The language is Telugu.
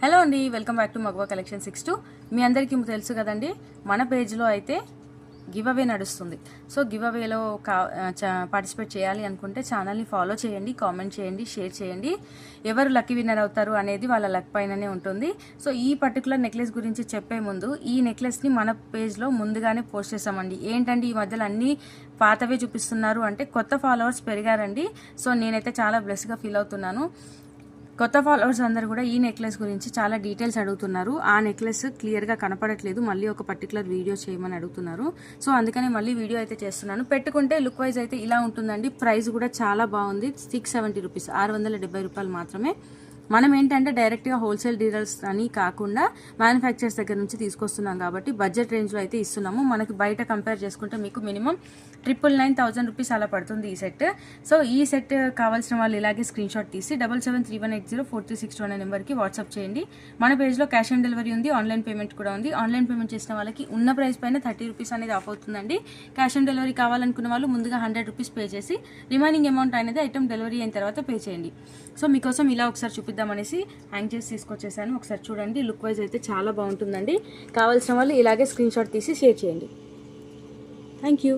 హలో అండి, వెల్కమ్ బ్యాక్ టు మగవా కలెక్షన్ 62. మీ అందరికీ తెలుసు కదండి, మన పేజ్లో అయితే గివ్ అవే నడుస్తుంది. సో గివ్ అవేలో పార్టిసిపేట్ చేయాలి అనుకుంటే ఛానల్ని ఫాలో చేయండి, కామెంట్ చేయండి, షేర్ చేయండి. ఎవరు లక్కీ విన్నర్ అవుతారు అనేది వాళ్ళ లక్ పైననే ఉంటుంది. సో ఈ పర్టికులర్ నెక్లెస్ గురించి చెప్పే ముందు, ఈ నెక్లెస్ని మన పేజ్లో ముందుగానే పోస్ట్ చేసామండి. ఏంటంటే ఈ మధ్యలో అన్నీ పాతవే చూపిస్తున్నారు అంటే కొత్త ఫాలోవర్స్ పెరిగారండి. సో నేనైతే చాలా బ్లెస్గా ఫీల్ అవుతున్నాను. కొత్త ఫాలోవర్స్ అందరూ కూడా ఈ నెక్లెస్ గురించి చాలా డీటెయిల్స్ అడుగుతున్నారు. ఆ నెక్లెస్ క్లియర్గా కనపడట్లేదు, మళ్ళీ ఒక పర్టికులర్ వీడియో చేయమని అడుగుతున్నారు. సో అందుకనే మళ్ళీ వీడియో అయితే చేస్తున్నాను. పెట్టుకుంటే లుక్ వైజ్ అయితే ఇలా ఉంటుందండి. ప్రైస్ కూడా చాలా బాగుంది, 670 రూపీస్, 670 రూపాయలు మాత్రమే. మనం ఏంటంటే డైరెక్ట్గా హోల్సేల్ డీలర్స్ అని కాకుండా మ్యానుఫ్యాక్చర్స్ దగ్గర నుంచి తీసుకొస్తున్నాం కాబట్టి బడ్జెట్ రేంజ్లో అయితే ఇస్తున్నాము. మనకి బయట కంపేర్ చేసుకుంటే మీకు మినిమం 999,000 రూపీస్ అలా పడుతుంది ఈ సెట్. సో ఈ సెట్ కావాల్సిన వాళ్ళు ఇలాగే స్క్రీన్ షాట్ తీసి 7731804362 అనే నెంబర్కి వాట్సాప్ చేయండి. మన పేజ్లో క్యాష్ ఆన్ డెలివరీ ఉంది, ఆన్లైన్ పేమెంట్ కూడా ఉంది. ఆన్లైన్ పేమెంట్ చేసిన వాళ్ళకి ఉన్న ప్రైస్ పైన 30 రూపీస్ అనేది ఆఫ్ అవుతుందండి. క్యాష్ ఆన్ డెలివరీ కావాలనుకున్న వాళ్ళు ముందుగా 100 రూపీస్ పే చేసి రిమైనింగ్ అమౌంట్ అనేది ఐటమ్ డెలివరీ అయిన తర్వాత పే చేయండి. సో మీకోసం ఇలా ఒకసారి చూపిద్దామనేసి హ్యాంగ్ చేసి తీసుకొచ్చేసాను. ఒకసారి చూడండి, లుక్ వైజ్ అయితే చాలా బాగుంటుందండి. కావాల్సిన వాళ్ళు ఇలాగే స్క్రీన్ షాట్ తీసి షేర్ చేయండి. Thank you.